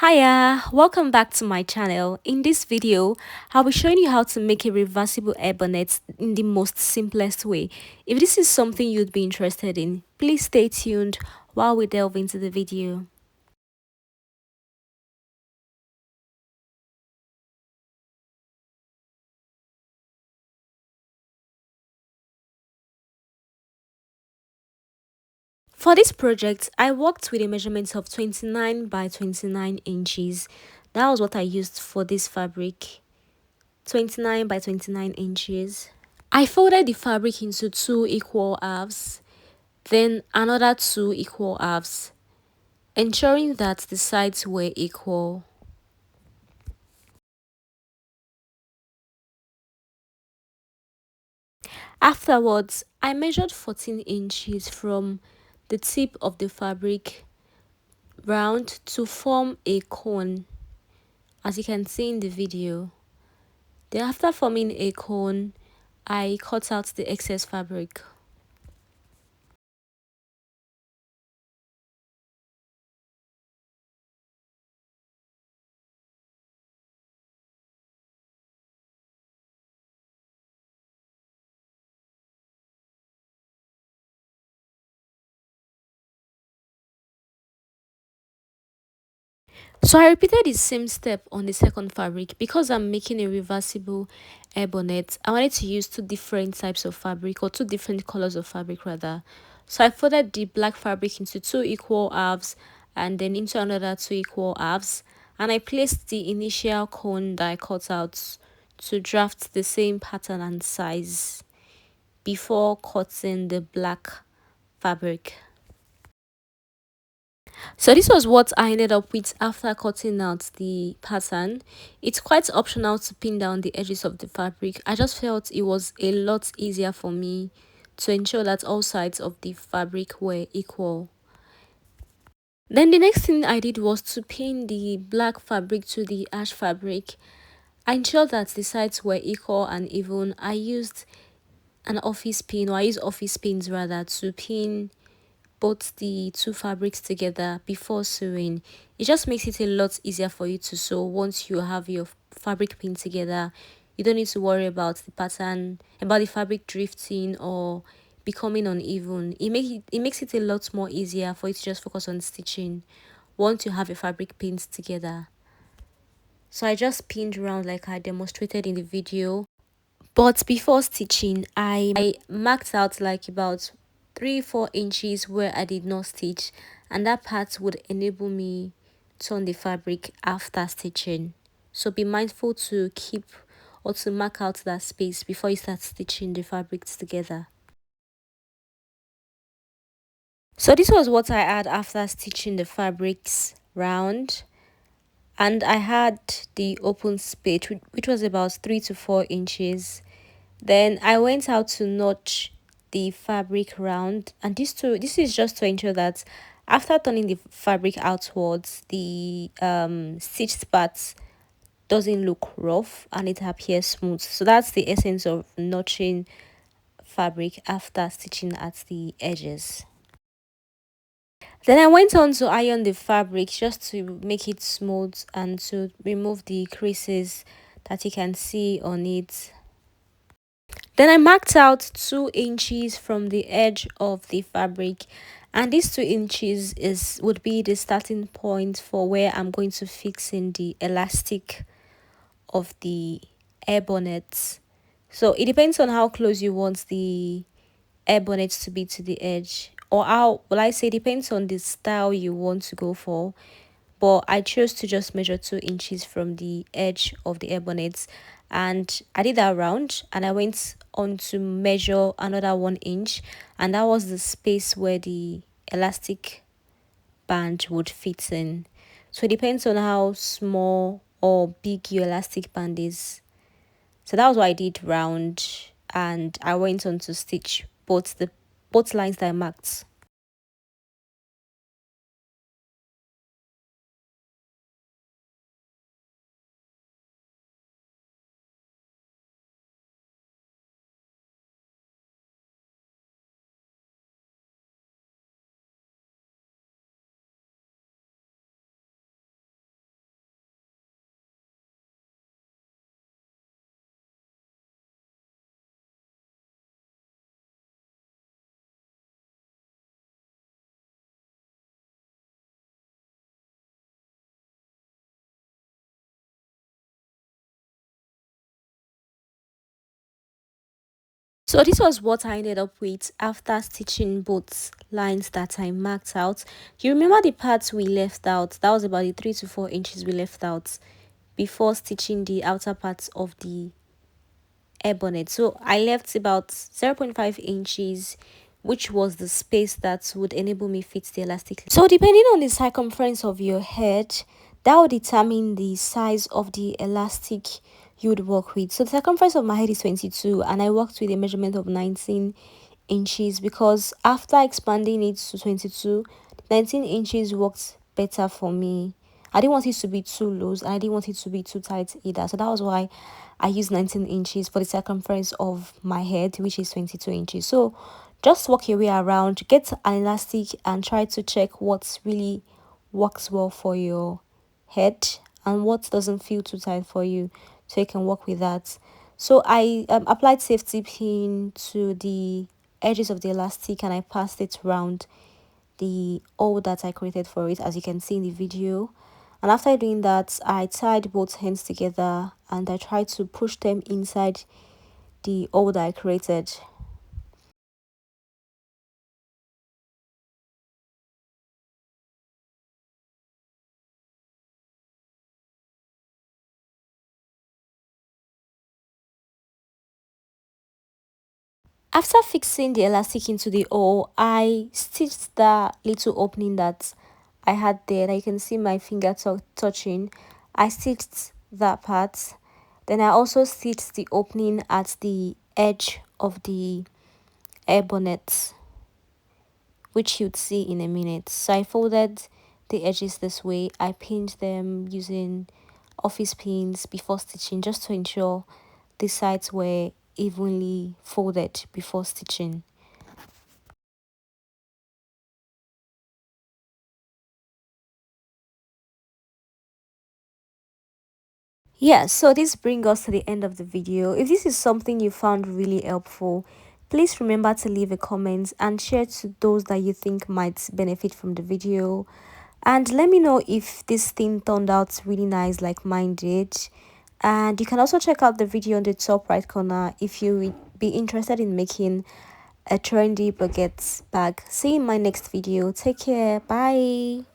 Hiya, welcome back to my channel. In this video, I'll be showing you how to make a reversible air bonnet in the most simplest way. If this is something you'd be interested in, please stay tuned while we delve into the video. For this project, I worked with a measurement of 29 by 29 inches. That was what I used for this fabric, 29 by 29 inches. I folded the fabric into two equal halves, then another two equal halves, ensuring that the sides were equal. Afterwards, I measured 14 inches from the tip of the fabric round to form a cone, as you can see in the video. Then after forming a cone, I cut out the excess fabric. So I repeated the same step on the second fabric. Because I'm making a reversible air bonnet, I wanted to use two different types of fabric, or two different colors of fabric rather. So I folded the black fabric into two equal halves and then into another two equal halves, and I placed the initial cone that I cut out to draft the same pattern and size before cutting the black fabric. So this was what I ended up with after cutting out the pattern. It's quite optional to pin down the edges of the fabric. I just felt it was a lot easier for me to ensure that all sides of the fabric were equal. Then the next thing I did was to pin the black fabric to the ash fabric. I ensured that the sides were equal and even. I used an office pin, or I used office pins rather, to pin both the two fabrics together before sewing. It just makes it a lot easier for you to sew once you have your fabric pinned together. You don't need to worry about the pattern, about the fabric drifting or becoming uneven. It makes it a lot more easier for you to just focus on stitching once you have your fabric pinned together. So I just pinned around like I demonstrated in the video. But before stitching, I marked out like about 3-4 inches where I did not stitch, and that part would enable me to on the fabric after stitching. So be mindful to keep or to mark out that space before you start stitching the fabrics together. So this was what I had after stitching the fabrics round, and I had the open space which was about 3 to 4 inches. Then I went out to notch the fabric round, and this is just to ensure that after turning the fabric outwards, the stitched part doesn't look rough and it appears smooth. So that's the essence of notching fabric after stitching at the edges. Then I went on to iron the fabric just to make it smooth and to remove the creases that you can see on it. Then I marked out 2 inches from the edge of the fabric, and these 2 inches would be the starting point for where I'm going to fix in the elastic of the air bonnet. So it depends on how close you want the air bonnet to be to the edge, or how well I say, depends on the style you want to go for. But I chose to just measure 2 inches from the edge of the air bonnet, and I did that round, and I went on to measure another 1 inch, and that was the space where the elastic band would fit in. So it depends on how small or big your elastic band is. So that was what I did round, and I went on to stitch both lines that I marked. So this was what I ended up with after stitching both lines that I marked out. You remember the parts we left out? That was about the 3 to 4 inches we left out before stitching the outer parts of the air bonnet. So I left about 0.5 inches, which was the space that would enable me fit the elastic. So depending on the circumference of your head, that will determine the size of the elastic you would work with. So the circumference of my head is 22 and I worked with a measurement of 19 inches because after expanding it to 22, 19 inches worked better for me. I didn't want it to be too loose and I didn't want it to be too tight either. So that was why I used 19 inches for the circumference of my head, which is 22 inches. So just work your way around, get an elastic and try to check what really works well for your head and what doesn't feel too tight for you, so you can work with that. So I applied safety pin to the edges of the elastic and I passed it around the hole that I created for it, as you can see in the video. And after doing that, I tied both hands together and I tried to push them inside the hole that I created. After fixing the elastic into the hole, I stitched the little opening that I had there that you can see my finger touching. I stitched that part. Then I also stitched the opening at the edge of the air bonnet, which you'd see in a minute. So I folded the edges this way. I pinned them using office pins before stitching just to ensure the sides were evenly folded before stitching. Yeah, so this brings us to the end of the video. If this is something you found really helpful, please remember to leave a comment and share to those that you think might benefit from the video. And let me know if this thing turned out really nice like mine did. And you can also check out the video on the top right corner if you would be interested in making a trendy baguette bag. See you in my next video. Take care. Bye.